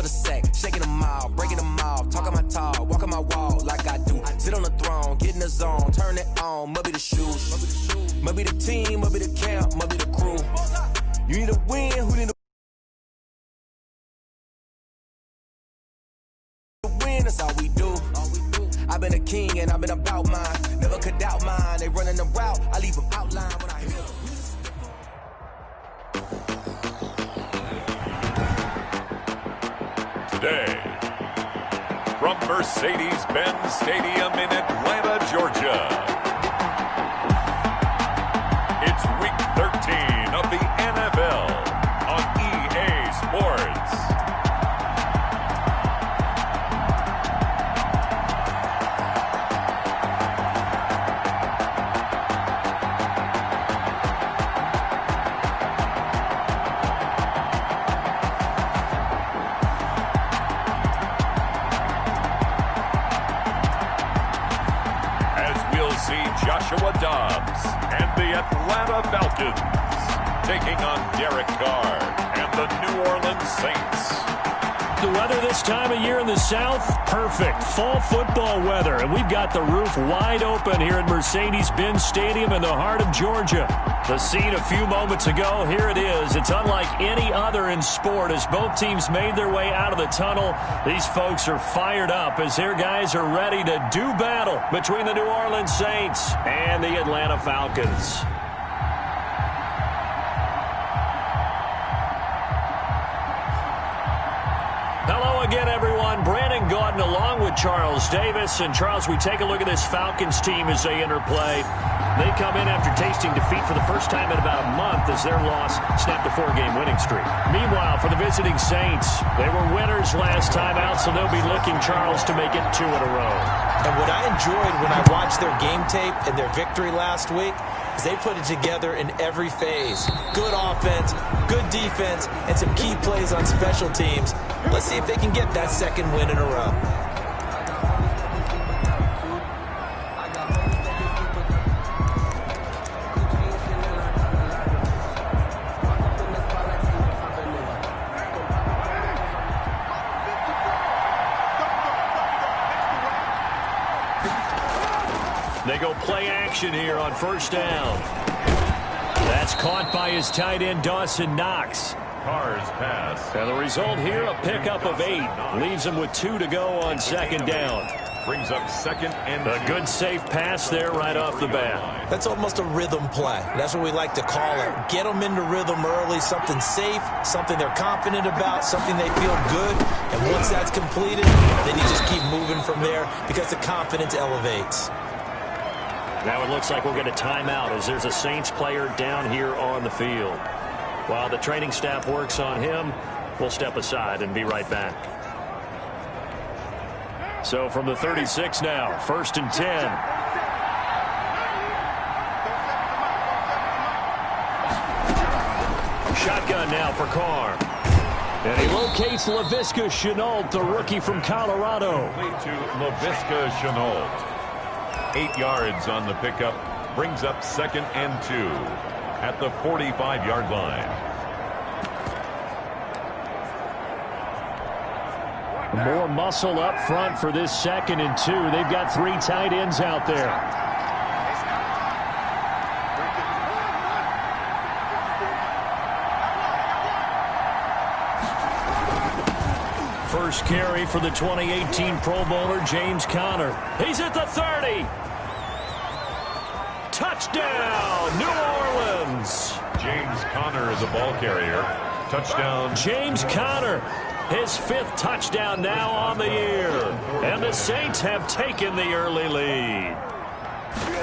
another sack, shaking them all, breaking them all, talking my talk, walking my wall like I do. Sit on the throne, get in the zone, turn it on, must be the shoes, must be the team, must be the camp, must be the crew. You need a win, who need a win? That's all we do. I've been a king and I've been about mine. Never could doubt mine. They running the route. I leave them outline when I hear them. Today, from Mercedes-Benz Stadium in Atlanta, Georgia, it's Week 13 of the NFL on EA Sports. Joshua Dobbs and the Atlanta Falcons taking on Derek Carr and the New Orleans Saints. The weather this time of year in the South, perfect. Fall football weather, and we've got the roof wide open here at Mercedes-Benz Stadium in the heart of Georgia. The scene a few moments ago, here it is. It's unlike any other in sport as both teams made their way out of the tunnel. These folks are fired up as their guys are ready to do battle between the New Orleans Saints and the Atlanta Falcons. Hello again, everyone. Brandon Gaudin along with Charles Davis. And, Charles, we take a look at this Falcons team as they interplay. They come in after tasting defeat for the first time in about a month as their loss snapped a 4-game winning streak. Meanwhile, for the visiting Saints, they were winners last time out, so they'll be looking, Charles, to make it 2 in a row. And what I enjoyed when I watched their game tape and their victory last week is they put it together in every phase. Good offense, good defense, and some key plays on special teams. Let's see if they can get that second win in a row. They go play action here on first down. That's caught by his tight end, Dawson Knox. Carr's pass. And the result here, a pickup of 8. Leaves him with 2 to go on second down. Brings up second and a good safe pass there right off the bat. That's almost a rhythm play. That's what we like to call it. Get them into rhythm early, something safe, something they're confident about, something they feel good. And once that's completed, then you just keep moving from there because the confidence elevates. Now it looks like we'll get a timeout as there's a Saints player down here on the field. While the training staff works on him, we'll step aside and be right back. So from the 36 now, 1st and 10. Shotgun now for Carr. And he locates Laviska Shenault, the rookie from Colorado. To Laviska Shenault. 8 yards on the pickup. Brings up second and 2 at the 45-yard line. More muscle up front for this 2nd and 2. They've got 3 tight ends out there. First carry for the 2018 Pro Bowler, James Conner. He's at the 30. Touchdown, New Orleans. James Conner is a ball carrier. Touchdown. James Conner, his 5th touchdown now on the year. And the Saints have taken the early lead.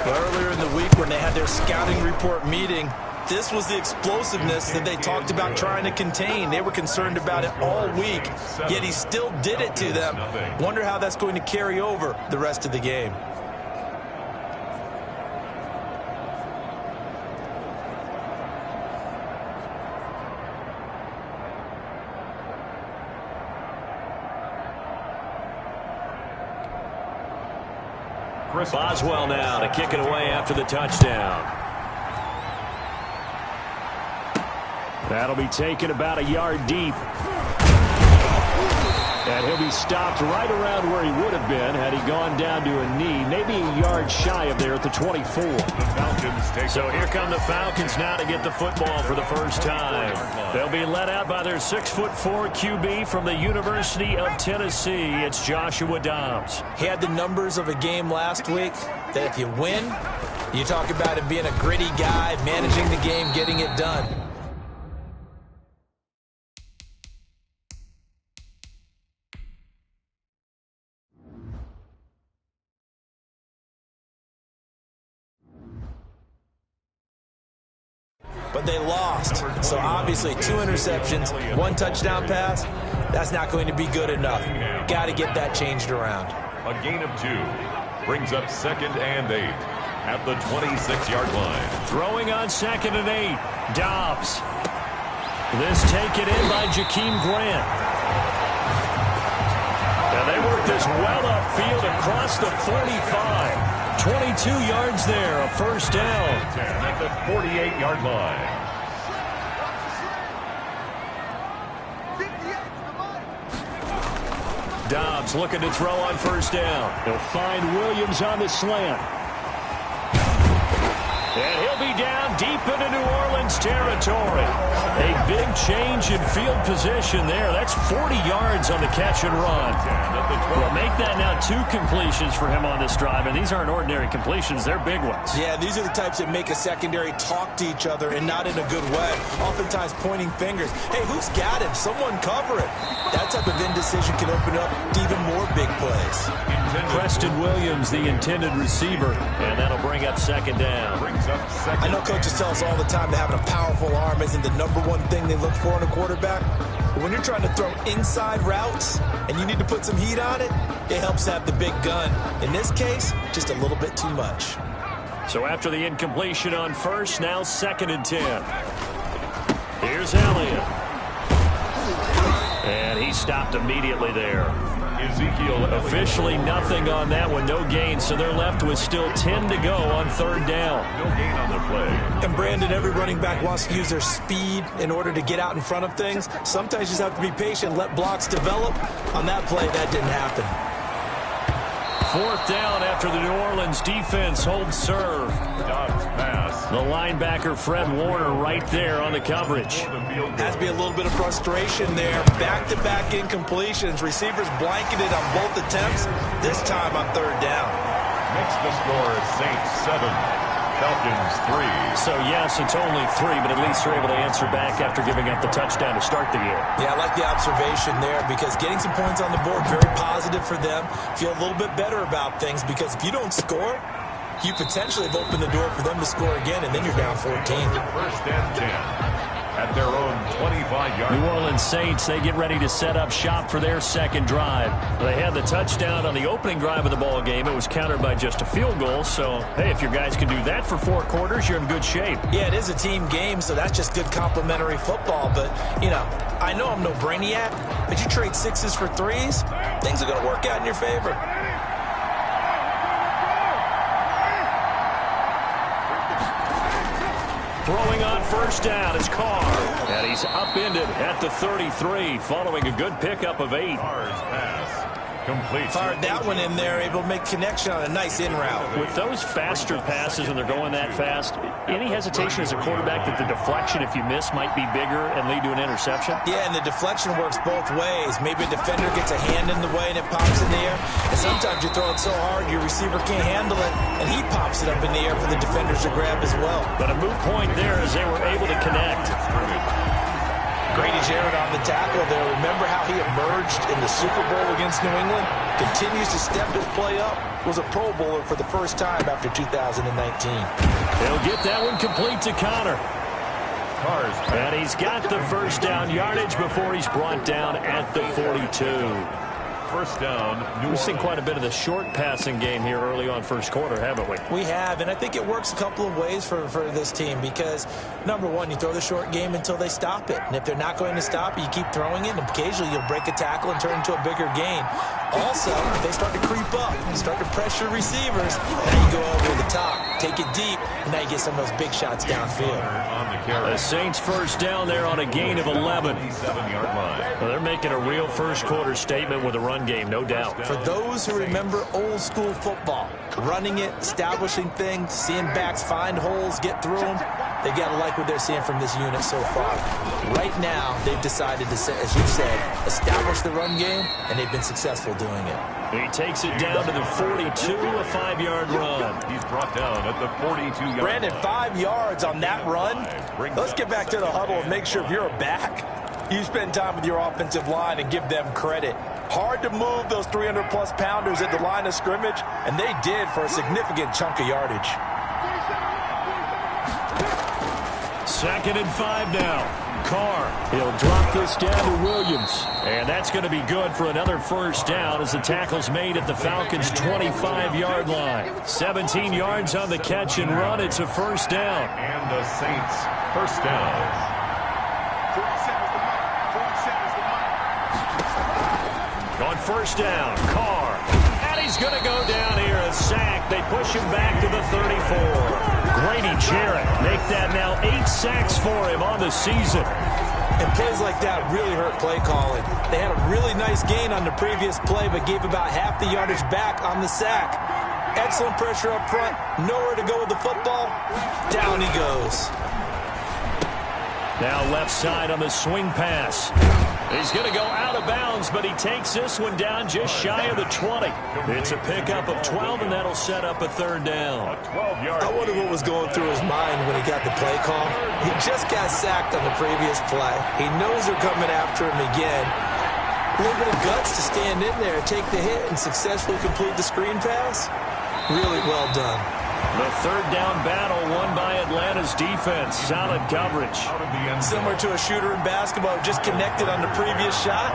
Earlier in the week when they had their scouting report meeting, this was the explosiveness that they talked about trying to contain. They were concerned about it all week, yet he still did it to them. Wonder how that's going to carry over the rest of the game. Boswell now to kick it away after the touchdown. That'll be taken about a yard deep. And he'll be stopped right around where he would have been had he gone down to a knee, maybe a yard shy of there at the 24. The Falcons take So here come the Falcons now to get the football for the first time. They'll be led out by their 6'4" QB from the University of Tennessee. It's Joshua Dobbs. He had the numbers of a game last week that if you win, you talk about him being a gritty guy, managing the game, getting it done. But they lost. So obviously 2 interceptions, 1 touchdown pass, that's not going to be good enough. Got to get that changed around. a gain of 2. Brings up 2nd and 8 at the 26-yard line. Throwing on 2nd and 8. Dobbs. This taken in by Jakeem Grant. And they work this well upfield across the 45. 22 yards there, a first down. At the 48-yard line. Dobbs looking to throw on first down. He'll find Williams on the slant. And he'll be down deep into New Orleans territory. A big change in field position there. That's 40 yards on the catch and run. Well, make that now 2 completions for him on this drive, and these aren't ordinary completions. They're big ones. Yeah, these are the types that make a secondary talk to each other and not in a good way. Oftentimes pointing fingers. Hey, who's got him? Someone cover it. That type of indecision can open up to even more big plays. Preston Williams, the intended receiver, and that'll bring up 2nd down. I know coaches tell us all the time that having a powerful arm isn't the #1 thing they look for in a quarterback. But when you're trying to throw inside routes and you need to put some heat on it, it helps have the big gun. In this case, just a little bit too much. So after the incompletion on first, now 2nd and 10. Here's Elliott. And he stopped immediately there. Ezekiel officially nothing on that one, no gain, so they're left with still 10 to go on 3rd down. No gain on the play. And Brandon, every running back wants to use their speed in order to get out in front of things. Sometimes you just have to be patient, let blocks develop. On that play, that didn't happen. 4th down after the New Orleans defense holds serve. Dobbs pass. The linebacker Fred Warner right there on the coverage. Has to be a little bit of frustration there. Back-to-back incompletions. Receivers blanketed on both attempts. This time on 3rd down. Makes the score Saints 7, Falcons 3. So yes, it's only 3, but at least they're able to answer back after giving up the touchdown to start the year. Yeah, I like the observation there because getting some points on the board, very positive for them. Feel a little bit better about things because if you don't score, you potentially have opened the door for them to score again, and then you're down 14. 1st and 10 at their own 25-yard line. New Orleans Saints, they get ready to set up shop for their 2nd drive. They had the touchdown on the opening drive of the ball game. It was countered by just a field goal. So, hey, if your guys can do that for 4 quarters, you're in good shape. Yeah, it is a team game, so that's just good complimentary football. But, you know, I know I'm no brainiac, but you trade 6s for 3s, things are going to work out in your favor. Throwing on first down is Carr. And he's upended at the 33 following a good pickup of 8. Carr's pass. Complete. Fired that one in there, able to make connection on a nice in route. With those faster passes when they're going that fast, any hesitation as a quarterback that the deflection, if you miss, might be bigger and lead to an interception? Yeah, and the deflection works both ways. Maybe a defender gets a hand in the way and it pops in the air. And sometimes you throw it so hard your receiver can't handle it, and he pops it up in the air for the defenders to grab as well. But a moot point there as they were able to connect. Grady Jarrett on the tackle there. Remember how he emerged in the Super Bowl against New England? Continues to step his play up. Was a Pro Bowler for the first time after 2019. They'll get that one complete to Connor. Carr's pass. And he's got the first down yardage before he's brought down at the 42. 1st down, New We've seen Orleans. quite a bit of the short passing game here early on first quarter, haven't we? We have, and I think it works a couple of ways for this team because, number one, you throw the short game until they stop it. And if they're not going to stop it, you keep throwing it, and occasionally you'll break a tackle and turn into a bigger gain. Also, if they start to creep up, start to pressure receivers, now you go over the top, take it deep, and now you get some of those big shots downfield. The Saints first down there on a gain of 11. Well, they're making a real first-quarter statement with a run game, no doubt. For those who remember old-school football, running it, establishing things, seeing backs find holes, get through them, they got to like what they're seeing from this unit so far. Right now, they've decided to, as you said, establish the run game, and they've been successful doing it. He takes it down to the 42, a 5-yard run. He's brought down at the 42-yard Brandon, line. 5 yards on that run. Let's get back to the huddle and make sure if you're a back, you spend time with your offensive line and give them credit. Hard to move those 300-plus pounders at the line of scrimmage, and they did for a significant chunk of yardage. 2nd and 5 now. Carr, he'll drop this down to Williams. And that's going to be good for another first down as the tackle's made at the Falcons' 25-yard line. 17 yards on the catch and run. It's a first down. And the Saints first down. On first down, Carr. And he's going to go down here, a sack. They push him back to the 34. Grady Jarrett make that now 8 sacks for him on the season. And plays like that really hurt play calling. They had a really nice gain on the previous play, but gave about half the yardage back on the sack. Excellent pressure up front. Nowhere to go with the football. Down he goes. Now left side on the swing pass. He's going to go out of bounds, but he takes this one down just shy of the 20. It's a pickup of 12, and that'll set up a third down. I wonder what was going through his mind when he got the play call. He just got sacked on the previous play. He knows they're coming after him again. A little bit of guts to stand in there, take the hit, and successfully complete the screen pass. Really well done. The third down battle won by Atlanta's defense. Solid coverage. Similar to a shooter in basketball who just connected on the previous shot.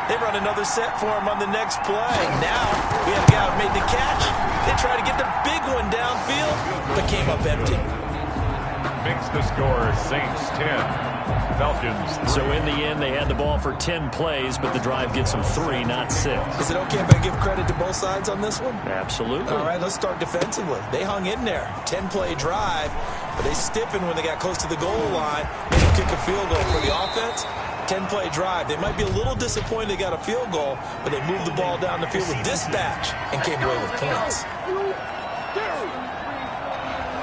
They run another set for him on the next play. Now we have a guy who made the catch. They try to get the big one downfield, but came up empty. Makes the score Saints 10. Falcons 3. So in the end, they had the ball for 10 plays, but the drive gets them 3, not 6. Is it okay if I give credit to both sides on this one? Absolutely. All right, let's start defensively. They hung in there. 10-play drive, but they stiffened when they got close to the goal line. Made them kick a field goal for the offense. 10-play drive. They might be a little disappointed they got a field goal, but they moved the ball down the field with dispatch and came away with points.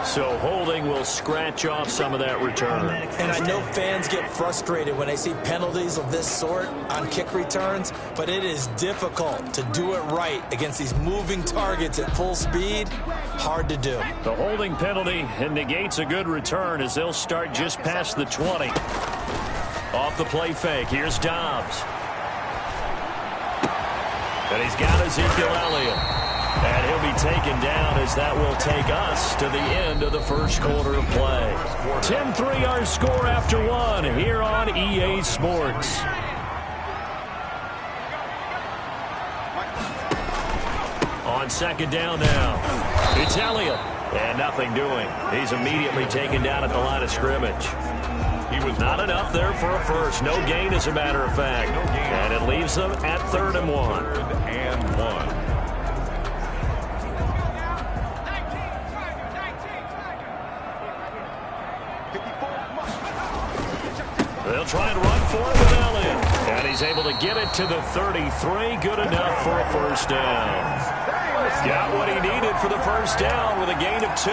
So holding will scratch off some of that return. And I know fans get frustrated when they see penalties of this sort on kick returns, but it is difficult to do it right against these moving targets at full speed. Hard to do. The holding penalty negates a good return as they'll start just past the 20. Off the play fake, here's Dobbs. And he's got Ezekiel Elliott. And he'll be taken down as that will take us to the end of the first quarter of play. 10-3 our score after 1 here on EA Sports. On second down now, it's Elliott. And nothing doing. He's immediately taken down at the line of scrimmage. He was not enough there for a first. No gain, as a matter of fact. And it leaves them at 3rd and 1. 3rd and 1. They'll try and run for it with Elliott. And he's able to get it to the 33. Good enough for a first down. Got what he needed for the first down with a gain of 2.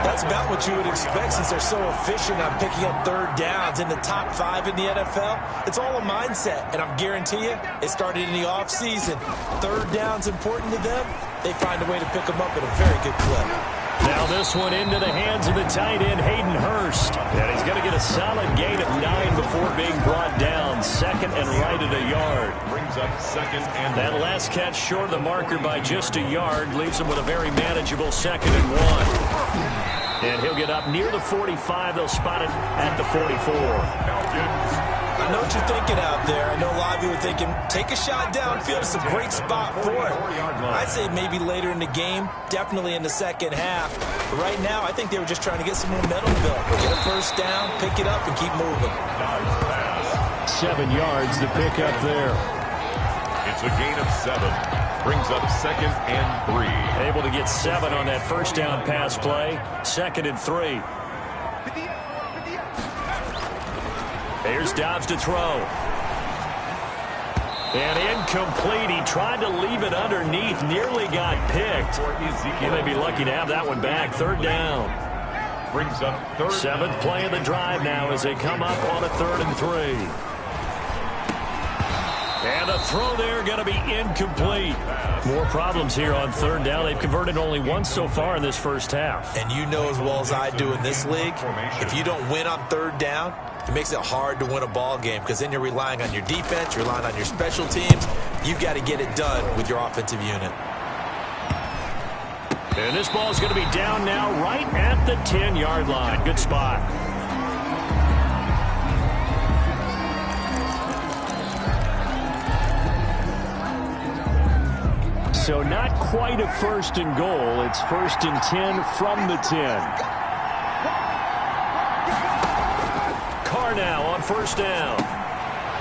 That's about what you would expect since they're so efficient on picking up third downs in the top 5 in the NFL. It's all a mindset, and I guarantee you it started in the offseason. Third down's important to them. They find a way to pick them up at a very good clip. Now this one into the hands of the tight end, Hayden Hurst. And he's going to get a solid gain of 9 before being brought down. 2nd and right at a yard. Brings up 2nd and that last catch short of the marker by just a yard leaves him with a very manageable 2nd and 1. And he'll get up near the 45. They'll spot it at the 44. I know what you're thinking out there. I know a lot of you are thinking, take a shot downfield. It's a great spot for it. I'd say maybe later in the game, definitely in the second half. But right now, I think they were just trying to get some momentum built. Get a first down, pick it up, and keep moving. 7 yards to pick up there. It's a gain of 7. Brings up 2nd and 3. Able to get 7 on that first down pass play. 2nd and 3. Here's Dobbs to throw. And incomplete. He tried to leave it underneath. Nearly got picked. He may be lucky to have that one back. 3rd down. Brings up 3rd. 7th play of the drive now as they come up on a 3rd and 3. And the throw there going to be incomplete. More problems here on 3rd down. They've converted only once so far in this first half. And you know as well as I do in this league, if you don't win on 3rd down, it makes it hard to win a ball game because then you're relying on your defense, you're relying on your special teams. You've got to get it done with your offensive unit. And this ball is going to be down now right at the 10-yard line. Good spot. So not quite a 1st and goal. It's 1st and 10 from the 10. Carr now on 1st down.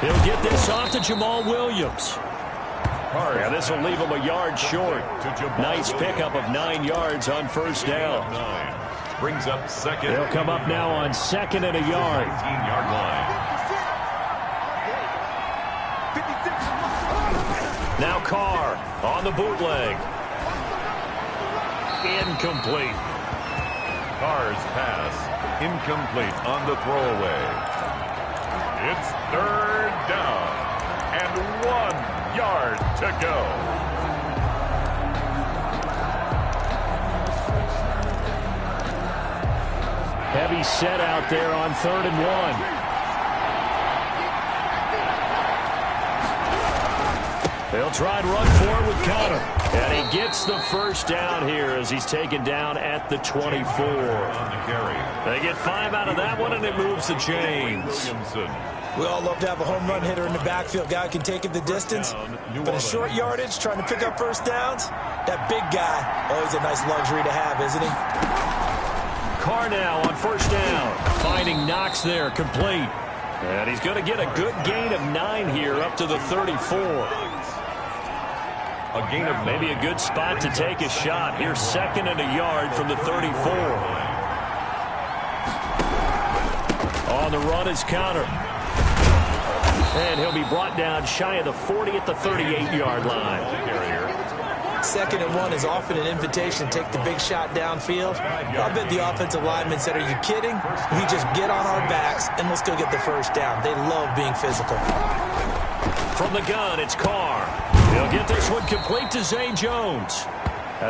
He'll get this off to Jamal Williams. Yeah, this will leave him a yard short. Nice pickup of 9 yards on 1st down. Brings up 2nd. They'll come up now on 2nd and a yard. 19-yard line. Now Carr on the bootleg. Incomplete. Carr's pass incomplete on the throwaway. It's 3rd down and 1 yard to go. Heavy set out there on 3rd and 1. They'll try and run forward with Conner. And he gets the 1st down here as he's taken down at the 24. They get 5 out of that one, and it moves the chains. We all love to have a home run hitter in the backfield. Guy can take it the distance. But a short yardage, trying to pick up 1st downs, that big guy, always a nice luxury to have, isn't he? Carr now on 1st down. Finding Knox there, complete. And he's going to get a good gain of 9 here up to the 34. A gain of maybe a good spot to take a shot. Here's 2nd and a yard from the 34. On the run is Conner. And he'll be brought down shy of the 40 at the 38-yard line. 2nd and 1 is often an invitation to take the big shot downfield. I bet the offensive lineman said, are you kidding? We just get on our backs and let's go get the 1st down. They love being physical. From the gun, it's Carr. He'll get this one complete to Zay Jones.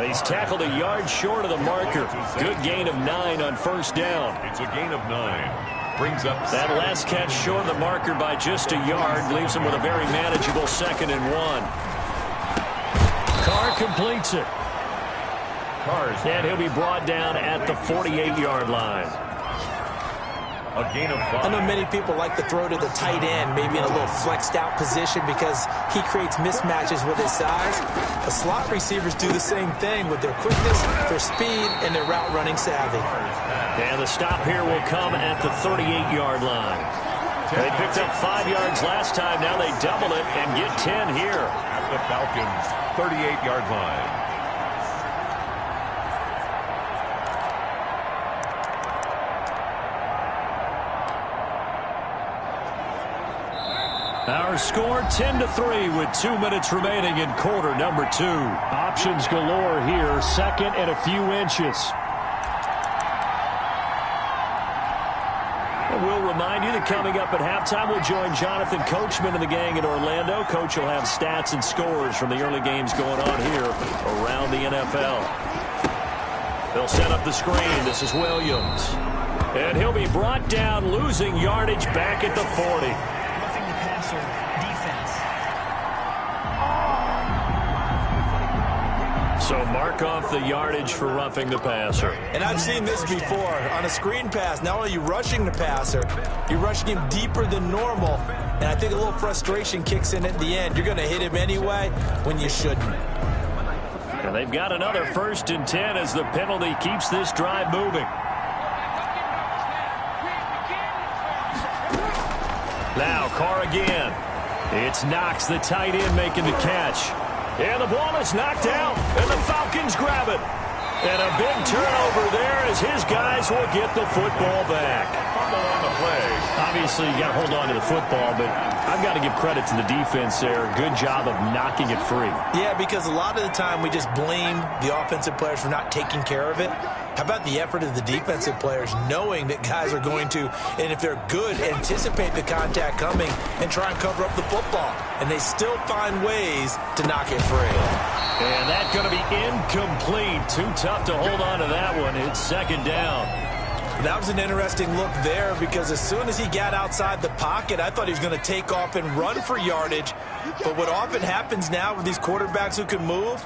He's tackled a yard short of the marker. Good gain of 9 on 1st down. It's a gain of 9. Brings up that last catch short of the marker by just a yard. Leaves him with a very manageable 2nd and 1. Carr completes it. And he'll be brought down at the 48-yard line. A gain of 5. I know many people like to throw to the tight end, maybe in a little flexed out position because he creates mismatches with his size. The slot receivers do the same thing with their quickness, their speed, and their route running savvy. And the stop here will come at the 38-yard line. They picked up 5 yards last time. Now they double it and get 10 here. At the Falcons' 38-yard line. Our score 10-3 with 2 minutes remaining in quarter number 2. Options galore here. 2nd and a few inches. And we'll remind you that coming up at halftime, we'll join Jonathan Coachman and the gang in Orlando. Coach will have stats and scores from the early games going on here around the NFL. They'll set up the screen. This is Williams. And he'll be brought down, losing yardage back at the 40. So mark off the yardage for roughing the passer. And I've seen this before. On a screen pass, not only are you rushing the passer, you're rushing him deeper than normal. And I think a little frustration kicks in at the end. You're going to hit him anyway when you shouldn't. And they've got another 1st and 10 as the penalty keeps this drive moving. Now Carr again. It's Knox, the tight end, making the catch. And the ball is knocked out, and the Falcons grab it. And a big turnover there as his guys will get the football back. Fumble on the play. Obviously, you got to hold on to the football, but I've got to give credit to the defense there. Good job of knocking it free. Yeah, because a lot of the time we just blame the offensive players for not taking care of it. How about the effort of the defensive players knowing that guys are going to, and if they're good, anticipate the contact coming and try and cover up the football. And they still find ways to knock it free. And that's going to be incomplete. Too tough to hold on to that one. It's second down. That was an interesting look there because as soon as he got outside the pocket, I thought he was going to take off and run for yardage. But what often happens now with these quarterbacks who can move,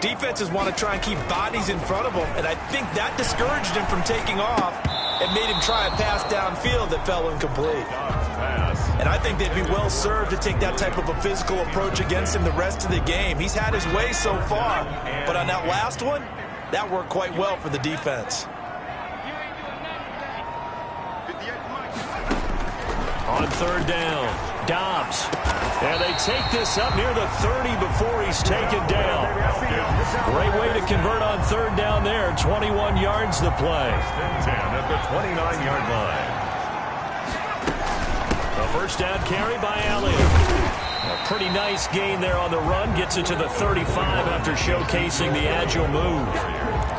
defenses want to try and keep bodies in front of them, and I think that discouraged him from taking off and made him try a pass downfield that fell incomplete. And I think they'd be well served to take that type of a physical approach against him the rest of the game. He's had his way so far, but on that last one, that worked quite well for the defense. On third down, Dobbs. And they take this up near the 30 before he's taken down. Great way to convert on third down there. 21 yards the play. 10 at the 29-yard line. A first down carry by Elliott. A pretty nice gain there on the run. Gets it to the 35 after showcasing the agile move.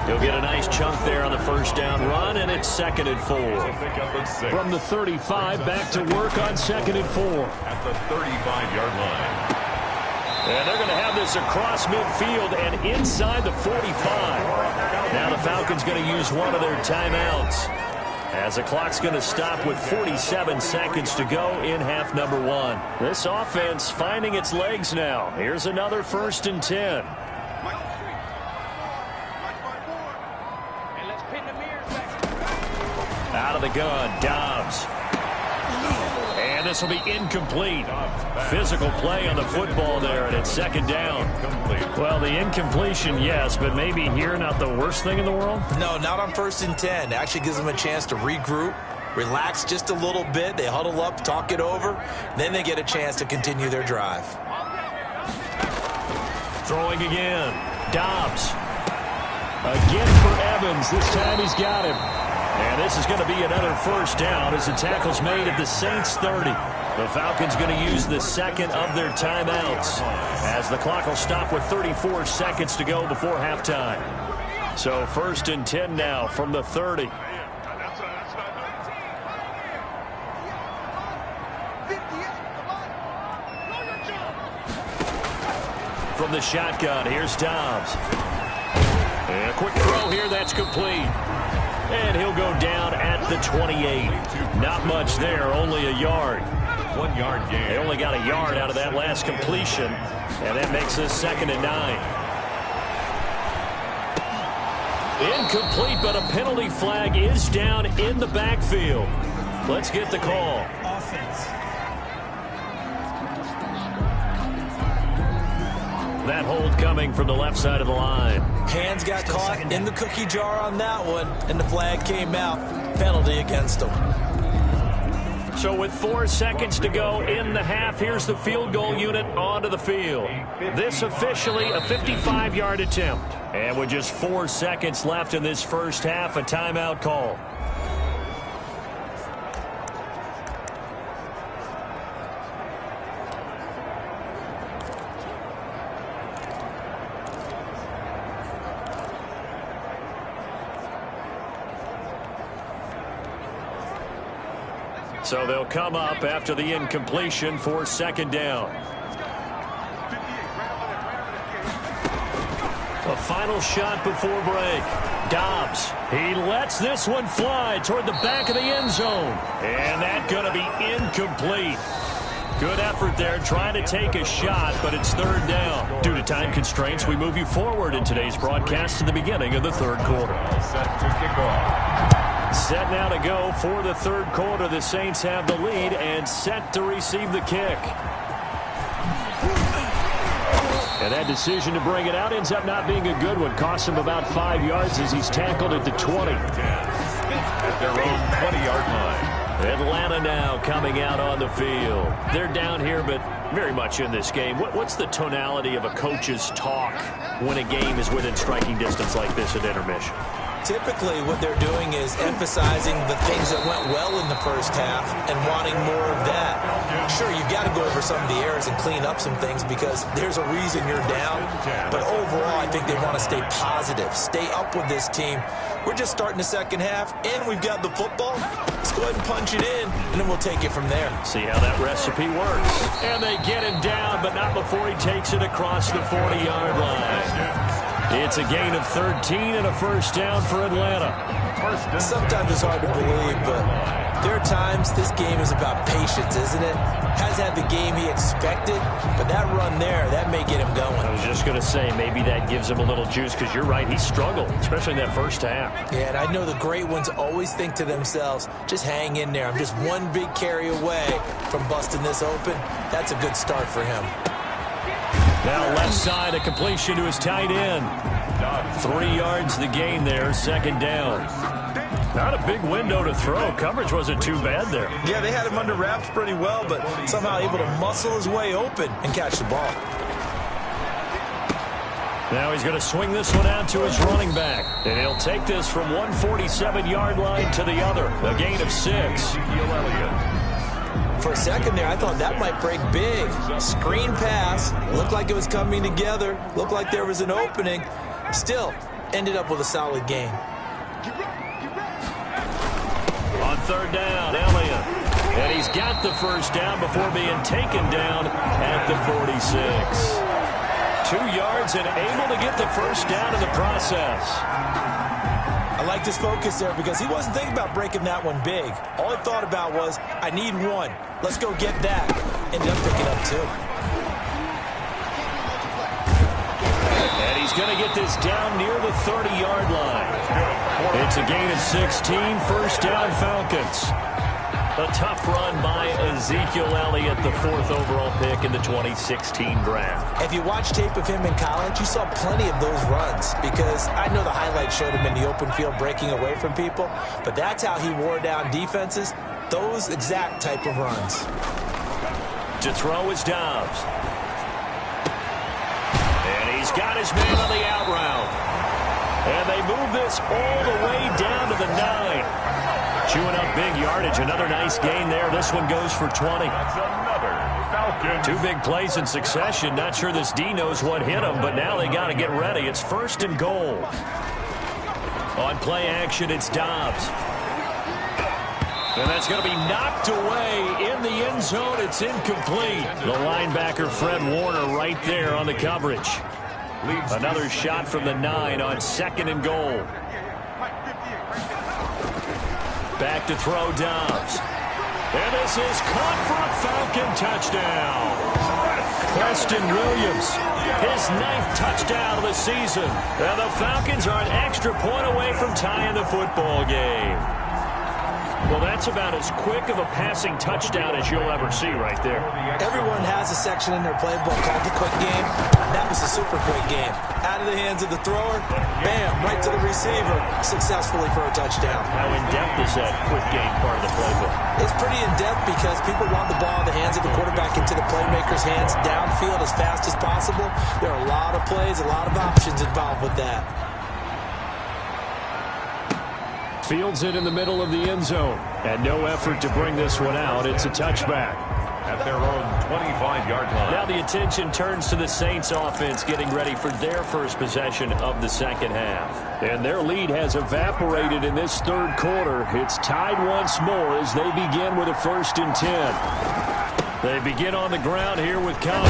He'll get a nice chunk there on the first down run, and it's 2nd and 4. From the 35, back to work on 2nd and 4. At the 35-yard line. And they're going to have this across midfield and inside the 45. Now the Falcons going to use one of their timeouts, as the clock's going to stop with 47 seconds to go in half number 1. This offense finding its legs now. Here's another 1st and 10. Out of the gun, Dobbs. And this will be incomplete. Physical play on the football there, and it's 2nd down. Well, the incompletion, yes, but maybe here not the worst thing in the world? No, not on 1st and 10. It actually gives them a chance to regroup, relax just a little bit. They huddle up, talk it over. Then they get a chance to continue their drive. Throwing again. Dobbs. Again for Evans. This time he's got him. And this is going to be another first down as the tackle's made at the Saints 30. The Falcons going to use the 2nd of their timeouts, as the clock will stop with 34 seconds to go before halftime. So 1st and 10 now from the 30. From the shotgun, here's Dobbs. And a quick throw here, that's complete. And he'll go down at the 28. Not much there, only a yard. 1 yard gain. They only got a yard out of that last completion, and that makes us 2nd and 9. Incomplete, but a penalty flag is down in the backfield. Let's get the call. Offense. That hold coming from the left side of the line. Hands got caught in the cookie jar on that one, and the flag came out. Penalty against them. So with 4 seconds to go in the half, here's the field goal unit onto the field. This officially a 55-yard attempt. And with just 4 seconds left in this first half, a timeout call. So they'll come up after the incompletion for 2nd down. A final shot before break. Dobbs, he lets this one fly toward the back of the end zone. And that's going to be incomplete. Good effort there trying to take a shot, but it's 3rd down. Due to time constraints, we move you forward in today's broadcast to the beginning of the 3rd quarter. Set to kick off. Set now to go for the 3rd quarter. The Saints have the lead and set to receive the kick. And that decision to bring it out ends up not being a good one. Costs him about 5 yards as he's tackled at the 20. At their own 20-yard line. Atlanta now coming out on the field. They're down here, but very much in this game. What's the tonality of a coach's talk when a game is within striking distance like this at intermission? Typically, what they're doing is emphasizing the things that went well in the first half and wanting more of that. Sure, you've got to go over some of the errors and clean up some things because there's a reason you're down. But overall, I think they want to stay positive, stay up with this team. We're just starting the second half, and we've got the football. Let's go ahead and punch it in, and then we'll take it from there. See how that recipe works. And they get him down, but not before he takes it across the 40-yard line. It's a gain of 13 and a first down for Atlanta. Sometimes it's hard to believe, but there are times this game is about patience, isn't it? Has had the game he expected, but that run there, that may get him going. I was just going to say, maybe that gives him a little juice because you're right, he struggled, especially in that first half. Yeah, and I know the great ones always think to themselves, just hang in there. I'm just one big carry away from busting this open. That's a good start for him. Now left side, a completion to his tight end. 3 yards the gain there, second down. Not a big window to throw. Coverage wasn't too bad there. Yeah, they had him under wraps pretty well, but somehow able to muscle his way open and catch the ball. Now he's going to swing this one out to his running back. And he'll take this from 147-yard line to the other. A gain of 6. For a second there, I thought that might break big. Screen pass. Looked like it was coming together. Looked like there was an opening. Still, ended up with a solid gain. On third down, Elliott. And he's got the first down before being taken down at the 46. 2 yards and able to get the first down in the process. I like this focus there because he wasn't thinking about breaking that one big. All he thought about was, I need one. Let's go get that. Ended up picking up 2. And he's going to get this down near the 30-yard line. It's a gain of 16, first down Falcons. A tough run by Ezekiel Elliott, the 4th overall pick in the 2016 draft. If you watch tape of him in college, you saw plenty of those runs because I know the highlights showed him in the open field breaking away from people, but that's how he wore down defenses, those exact type of runs. To throw is Dobbs. And he's got his man on the out route. And they move this all the way down to the 9. Chewing up big yardage. Another nice gain there. This one goes for 20. That's another Falcon. 2 big plays in succession. Not sure this D knows what hit him, but now they got to get ready. It's first and goal. On play action, it's Dobbs. And that's going to be knocked away in the end zone. It's incomplete. The linebacker, Fred Warner, right there on the coverage. Another shot from the 9 on second and goal. Back to throw Dobbs. And this is caught for a Falcon touchdown. Preston Williams, his 9th touchdown of the season. And the Falcons are an extra point away from tying the football game. Well, that's about as quick of a passing touchdown as you'll ever see right there. Everyone has a section in their playbook called the quick game. That was a super quick game. Out of the hands of the thrower, bam, right to the receiver, successfully for a touchdown. How in-depth is that quick game part of the playbook? It's pretty in-depth because people want the ball in the hands of the quarterback into the playmaker's hands downfield as fast as possible. There are a lot of plays, a lot of options involved with that. Fields it in the middle of the end zone. And no effort to bring this one out. It's a touchback. At their own 25-yard line. Now the attention turns to the Saints offense getting ready for their first possession of the second half. And their lead has evaporated in this third quarter. It's tied once more as they begin with a 1st and 10. They begin on the ground here with Connor.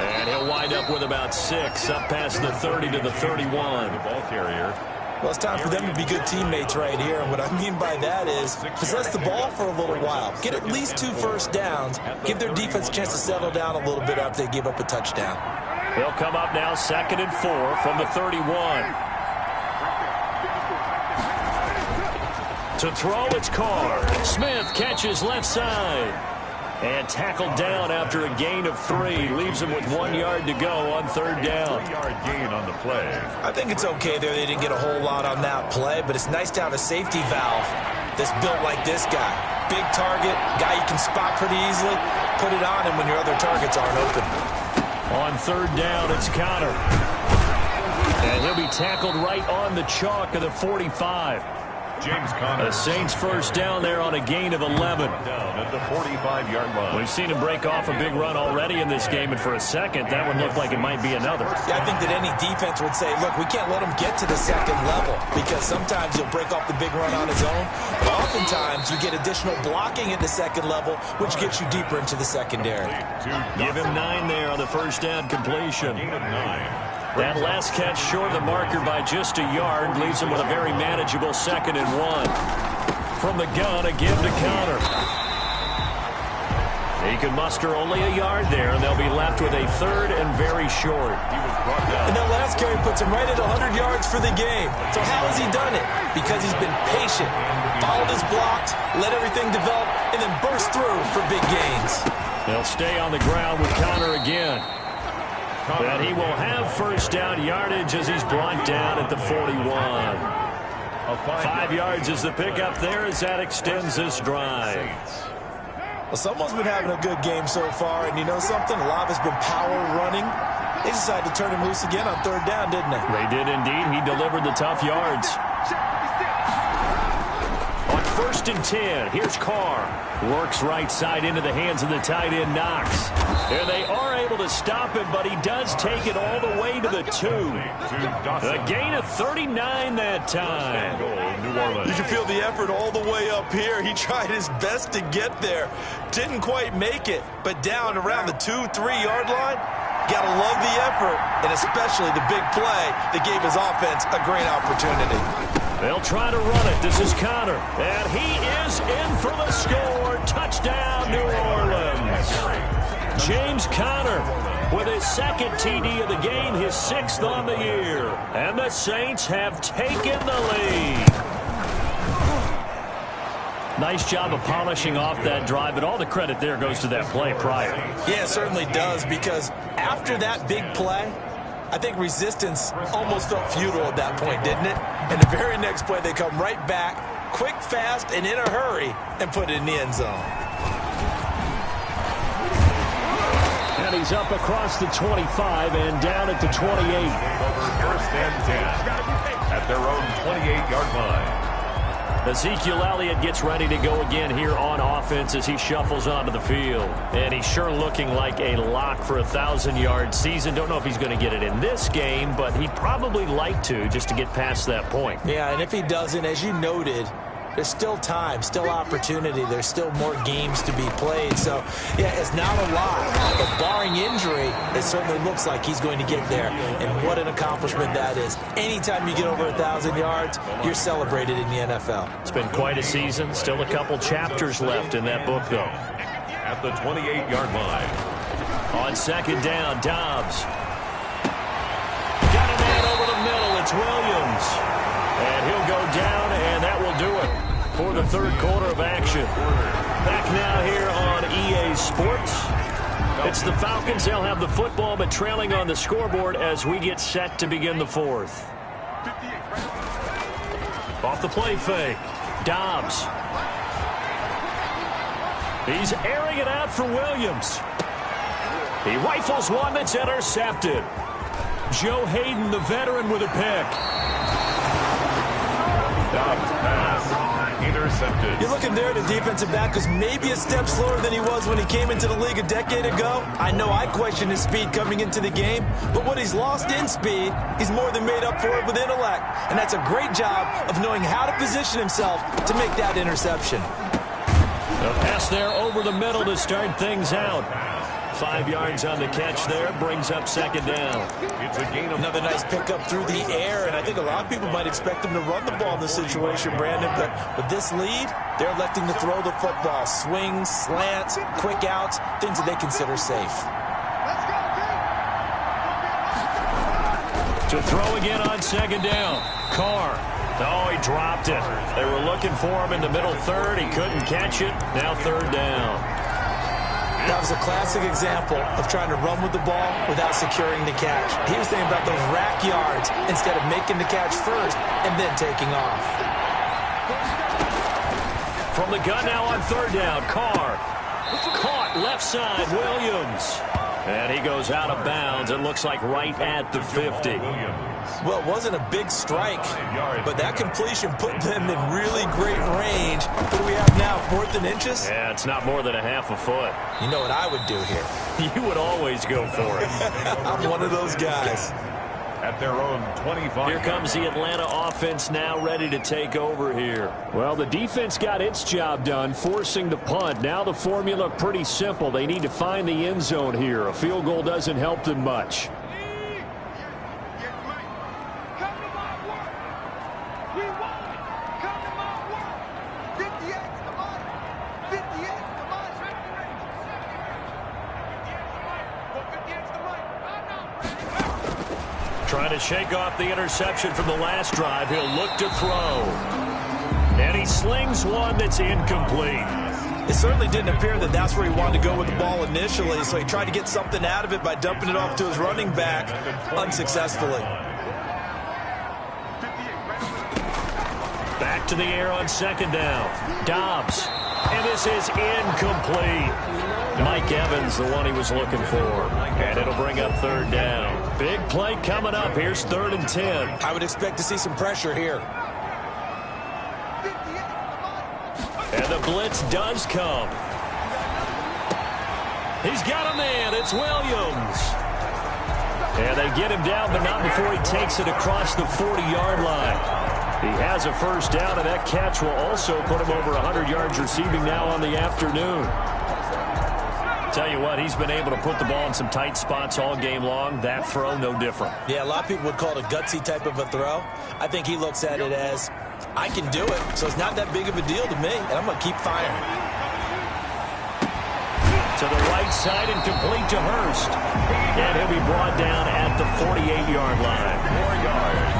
And he'll wind up with about 6 up past the 30 to the 31. The ball carrier. Well, it's time for them to be good teammates right here. And what I mean by that is possess the ball for a little while. Get at least 2 first downs. Give their defense a chance to settle down a little bit after they give up a touchdown. They'll come up now 2nd and 4 from the 31. To throw, it's Carr. Smith catches left side. And tackled down after a gain of 3. Leaves him with 1 yard to go on 3rd down. 3-yard gain on the play. I think it's okay there. They didn't get a whole lot on that play, but it's nice to have a safety valve. that's built like this guy. Big target, guy you can spot pretty easily. Put it on him when your other targets aren't open. On third down, it's Connor. And he'll be tackled right on the chalk of the 45. James Conner. The Saints first down there on a gain of 11. Down at the 45-yard line. We've seen him break off a big run already in this game, and for a second, that one looked like it might be another. Yeah, I think that any defense would say, look, we can't let him get to the second level because sometimes he'll break off the big run on his own, but oftentimes you get additional blocking at the second level, which gets you deeper into the secondary. Give him 9 there on the first down completion. Gain of 9. That last catch short of the marker by just a yard leaves him with a very manageable 2nd and 1. From the gun, a give to Connor. He can muster only a yard there, and they'll be left with a 3rd and very short. He was brought down. And that last carry puts him right at 100 yards for the game. So how has he done it? Because he's been patient, followed his blocks, let everything develop, and then burst through for big gains. They'll stay on the ground with Connor again. And he will have first down yardage as he's brought down at the 41. 5 yards is the pickup there as that extends this drive. Well, someone's been having a good game so far, and you know something? A lot of it's been power running. They decided to turn him loose again on third down, didn't they? They did indeed. He delivered the tough yards. On 1st and 10, here's Carr. Works right side into the hands of the tight end Knox. There they are able to stop him, but he does take it all the way to the 2. A gain of 39 that time. You can feel the effort all the way up here. He tried his best to get there. Didn't quite make it, but down around the 2-3-yard line, gotta love the effort, and especially the big play that gave his offense a great opportunity. They'll try to run it. This is Connor. And he is in for the score. Touchdown, New Orleans. James Conner with his 2nd TD of the game, his 6th on the year. And the Saints have taken the lead. Nice job of polishing off that drive, but all the credit there goes to that play prior. Yeah, it certainly does, because after that big play, I think resistance almost felt futile at that point, didn't it? And the very next play, they come right back, quick, fast, and in a hurry, and put it in the end zone. And he's up across the 25 and down at the 28. Over 1st and 10 at their own 28-yard line. Ezekiel Elliott gets ready to go again here on offense as he shuffles onto the field. And he's sure looking like a lock for a 1,000-yard season. Don't know if he's going to get it in this game, but he'd probably like to just to get past that point. Yeah, and if he doesn't, as you noted, there's still time, still opportunity. There's still more games to be played. So, yeah, it's not a lot. But barring injury, it certainly looks like he's going to get there. And what an accomplishment that is. Anytime you get over 1,000 yards, you're celebrated in the NFL. It's been quite a season. Still a couple chapters left in that book, though. At the 28-yard line. On 2nd down, Dobbs. Got a man over the middle. It's Williams. And he'll go down, and that will do it for the 3rd quarter of action. Back now here on EA Sports. It's the Falcons. They'll have the football, but trailing on the scoreboard as we get set to begin the 4th. Off the play fake. Dobbs. He's airing it out for Williams. He rifles one that's intercepted. Joe Hayden, the veteran, with a pick. Dobbs pass intercepted. You're looking there at the defensive back who's maybe a step slower than he was when he came into the league a decade ago. I know I questioned his speed coming into the game, but what he's lost in speed, he's more than made up for it with intellect. And that's a great job of knowing how to position himself to make that interception. A pass there over the middle to start things out. 5 yards on the catch there, brings up 2nd down. It's a gain of another nice pickup through the air, and I think a lot of people might expect him to run the ball in this situation, Brandon, but with this lead, they're electing to throw the football. Swings, slants, quick outs, things that they consider safe. To throw again on 2nd down. Carr. Oh, he dropped it. They were looking for him in the middle 3rd. He couldn't catch it. Now 3rd down. That was a classic example of trying to run with the ball without securing the catch. He was thinking about those rack yards instead of making the catch first and then taking off. From the gun now on third down. Carr. Caught left side. Williams. And he goes out of bounds. It looks like right at the 50. Well, it wasn't a big strike, but that completion put them in really great range. What do we have now, 4th and inches? Yeah, it's not more than a half a foot. You know what I would do here? You would always go for it. I'm one of those guys. At their own 25. Here comes the Atlanta offense now ready to take over here. Well, the defense got its job done, forcing the punt. Now the formula pretty simple. They need to find the end zone here. A field goal doesn't help them much. Trying to shake off the interception from the last drive. He'll look to throw. And he slings one that's incomplete. It certainly didn't appear that that's where he wanted to go with the ball initially, so he tried to get something out of it by dumping it off to his running back unsuccessfully. Back to the air on second down. Dobbs. And this is incomplete. Mike Evans, the one he was looking for. And it'll bring up third down. Big play coming up. Here's 3rd and 10. I would expect to see some pressure here. And the blitz does come. He's got a man. It's Williams. And they get him down, but not before he takes it across the 40-yard line. He has a first down, and that catch will also put him over 100 yards receiving now on the afternoon. Tell you what, he's been able to put the ball in some tight spots all game long. That throw, no different. Yeah, a lot of people would call it a gutsy type of a throw. I think he looks at it as, I can do it, so it's not that big of a deal to me, and I'm going to keep firing. To the right side and complete to Hurst. And he'll be brought down at the 48-yard line. 4 yards.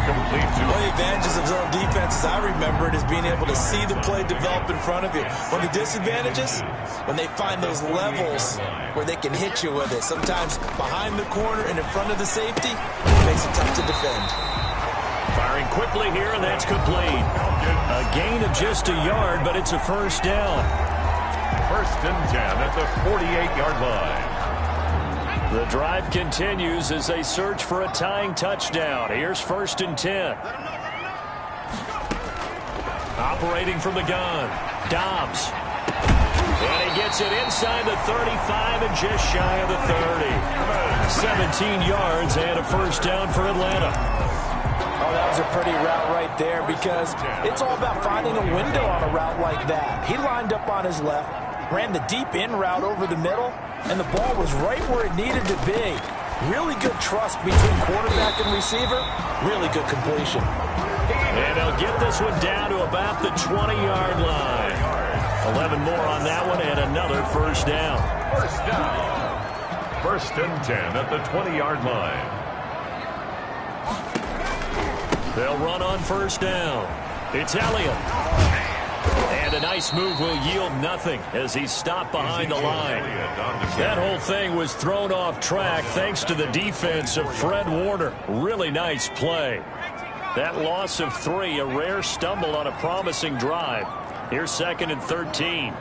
Complete to One of the advantages of zone defenses, I remember it, is being able to see the play develop in front of you. One of the disadvantages, when they find those levels where they can hit you with it. Sometimes behind the corner and in front of the safety, it makes it tough to defend. Firing quickly here, and that's complete. A gain of just a yard, but it's a first down. 1st and 10 at the 48-yard line. The drive continues as they search for a tying touchdown. Here's 1st and 10. Operating from the gun. Dobbs. And he gets it inside the 35 and just shy of the 30. 17 yards and a first down for Atlanta. Oh, that was a pretty route right there because it's all about finding a window on a route like that. He lined up on his left, ran the deep in route over the middle, and the ball was right where it needed to be. Really good trust between quarterback and receiver. Really good completion. And they'll get this one down to about the 20-yard line. 11 more on that one and another first down. First down. 1st and 10 at the 20-yard line. They'll run on first down. It's Elliott. And a nice move will yield nothing as he's stopped behind the line. That whole thing was thrown off track thanks to the defense of Fred Warner. Really nice play. That loss of 3, a rare stumble on a promising drive. Here's 2nd and 13.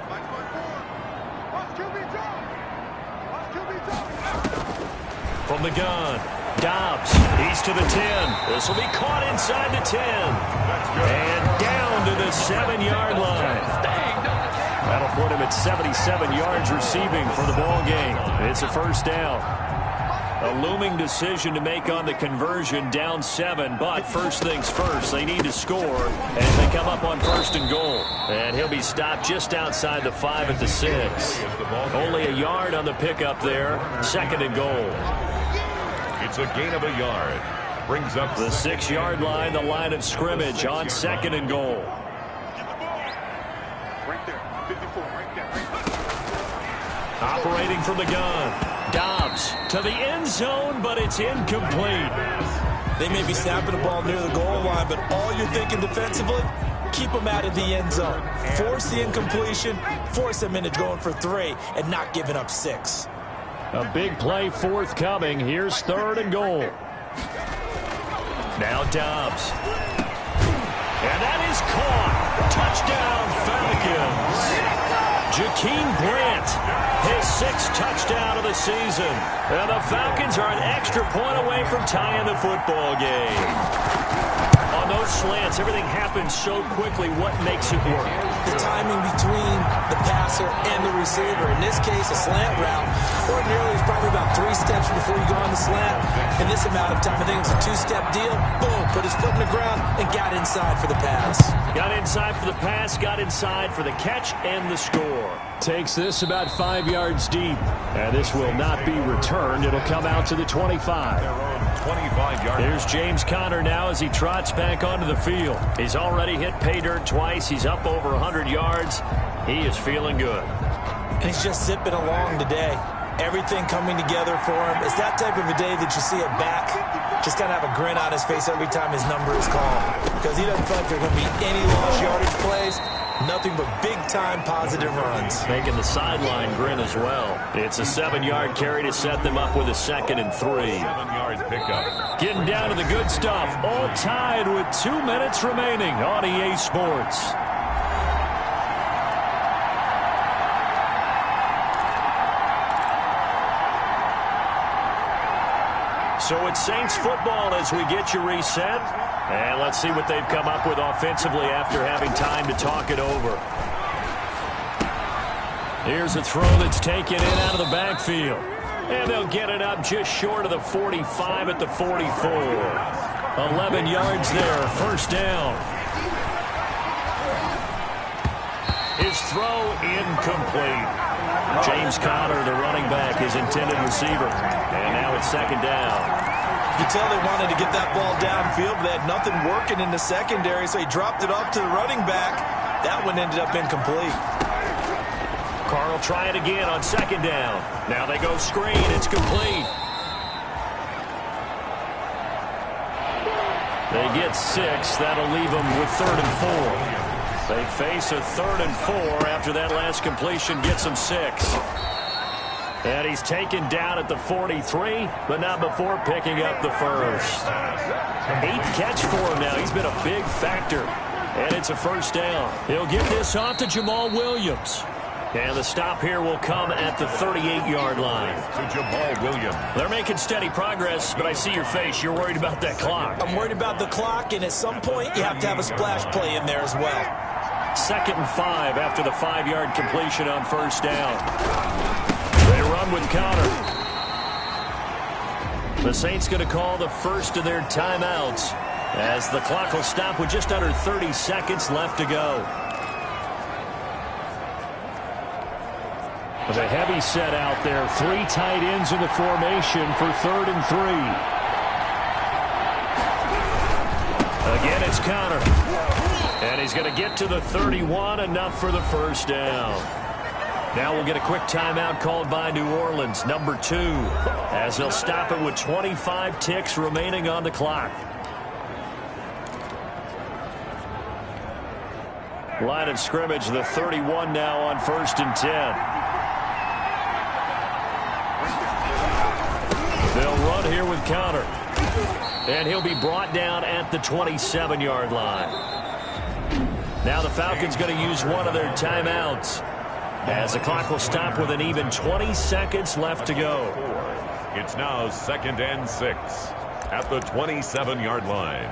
From the gun, Dobbs. He's to the 10. This will be caught inside the 10. And down to the 7-yard line. That'll put him at 77 yards receiving for the ball game. It's a first down. A looming decision to make on the conversion, down 7, but first things first, they need to score as they come up on 1st and goal. And he'll be stopped just outside the 5 at the 6. Only a yard on the pickup there, 2nd and goal. It's a gain of a yard. Brings up the 6-yard line, the line of scrimmage on 2nd and goal. Operating from the gun. Dobbs to the end zone, but it's incomplete. They may be snapping the ball near the goal line, but all you're thinking defensively, keep them out of the end zone. Force the incompletion, force them into going for 3, and not giving up 6. A big play forthcoming. Here's 3rd and goal. Now Dobbs. And that is caught. Touchdown, Falcons. Jakeem Grant, his 6th touchdown of the season. And the Falcons are an extra point away from tying the football game. On those slants, everything happens so quickly. What makes it work? The timing between the passer and the receiver. In this case, a slant route. Ordinarily, it's probably about 3 steps before you go on the slant. In this amount of time, I think it's a 2-step deal. Boom, put his foot in the ground and got inside for the pass. Got inside for the pass, got inside for the catch and the score. Takes this about 5 yards deep. And this will not be returned. It'll come out to the 25. 25 yards. Here's James Conner now as he trots back onto the field. He's already hit pay dirt twice. He's up over 100 yards. He is feeling good. And he's just zipping along today. Everything coming together for him. It's that type of a day that you see it back. Just kind of have a grin on his face every time his number is called. Because he doesn't feel like there's going to be any lost yardage plays. Nothing but big-time positive runs. Making the sideline grin as well. It's a 7-yard carry to set them up with a 2nd and 3. 7-yard pickup. Getting down to the good stuff. All tied with 2 minutes remaining on EA Sports. So it's Saints football as we get you reset. And let's see what they've come up with offensively after having time to talk it over. Here's a throw that's taken in out of the backfield. And they'll get it up just short of the 45 at the 44. 11 yards there, 1st down. His throw incomplete. James Conner, the running back, his intended receiver. And now it's 2nd down. You can tell they wanted to get that ball downfield, but they had nothing working in the secondary, so he dropped it off to the running back. That one ended up incomplete. Carr will try it again on 2nd down. Now they go screen. It's complete. They get 6. That'll leave them with 3rd and 4. They face a 3rd and 4 after that last completion gets them 6. And he's taken down at the 43, but not before picking up the 1st. 8th catch for him now. He's been a big factor. And it's a 1st down. He'll get this off to Jamal Williams. And the stop here will come at the 38-yard line. To Jamal Williams. They're making steady progress, but I see your face. You're worried about that clock. I'm worried about the clock, and at some point, you have to have a splash play in there as well. 2nd and 5 after the 5-yard completion on 1st down. They run with Conner. The Saints going to call the first of their timeouts as the clock will stop with just under 30 seconds left to go. With a heavy set out there, 3 tight ends in the formation for 3rd and 3. Again, it's Conner. And he's going to get to the 31, enough for the 1st down. Now we'll get a quick timeout called by New Orleans, number 2, as they'll stop it with 25 ticks remaining on the clock. Line of scrimmage, the 31 now on 1st and 10. They'll run here with Conner. And he'll be brought down at the 27-yard line. Now the Falcons going to use one of their timeouts, as the clock will stop with an even 20 seconds left to go. It's now 2nd and 6 at the 27-yard line.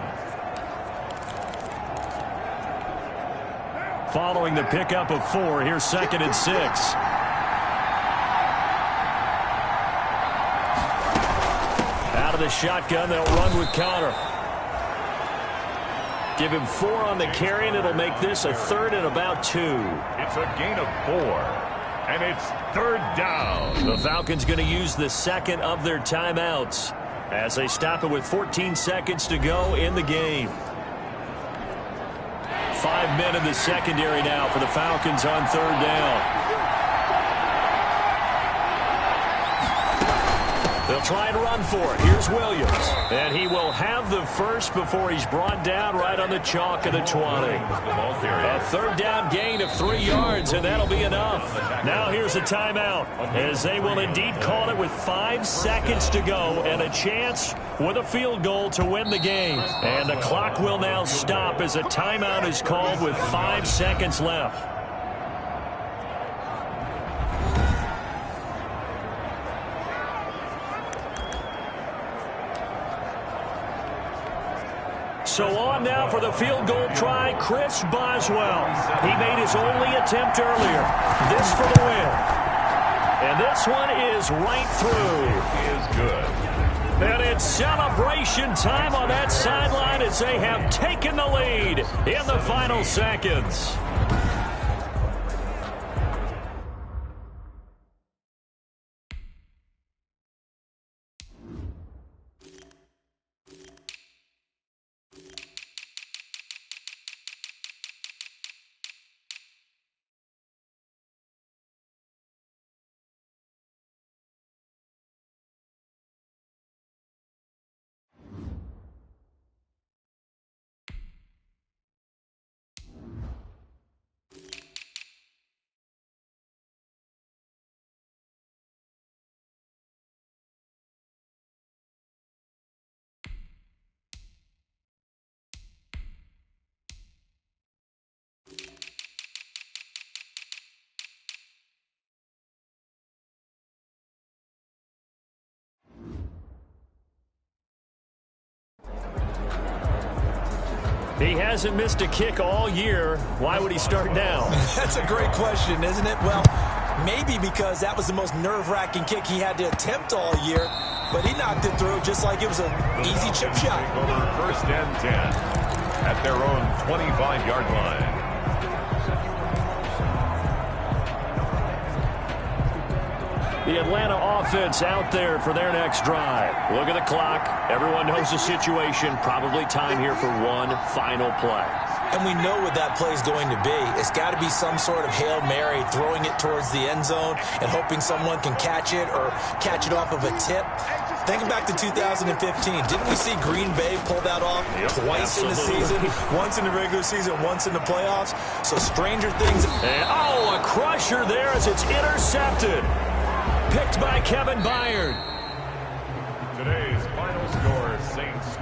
Following the pickup of 4, here's 2nd and 6. Out of the shotgun, they'll run with Conner. Give him 4 on the carry, and it'll make this a 3rd and about 2. It's a gain of 4, and it's 3rd down. The Falcons going to use the 2nd of their timeouts as they stop it with 14 seconds to go in the game. 5 men in the secondary now for the Falcons on 3rd down. They'll try and run for it. Here's Williams. And he will have the first before he's brought down right on the chalk of the 20. A third down gain of 3 yards, and that'll be enough. Now here's a timeout, as they will indeed call it with 5 seconds to go and a chance with a field goal to win the game. And the clock will now stop as a timeout is called with 5 seconds left. So on now for the field goal try, Chris Boswell. He made his only attempt earlier. This for the win. And this one is right through. It is good. And it's celebration time on that sideline as they have taken the lead in the final seconds. He hasn't missed a kick all year. Why would he start now? That's a great question, isn't it? Well, maybe because that was the most nerve-wracking kick he had to attempt all year, but he knocked it through just like it was an easy chip shot. First and 10 at their own 25-yard line. The Atlanta offense out there for their next drive. Look at the clock. Everyone knows the situation. Probably time here for one final play. And we know what that play is going to be. It's got to be some sort of Hail Mary, throwing it towards the end zone and hoping someone can catch it or catch it off of a tip. Thinking back to 2015, didn't we see Green Bay pull that off twice in the season? Once in the regular season, once in the playoffs. So stranger things. And, oh, a crusher there as it's intercepted. Picked by Kevin Byard. Today's final score, Saints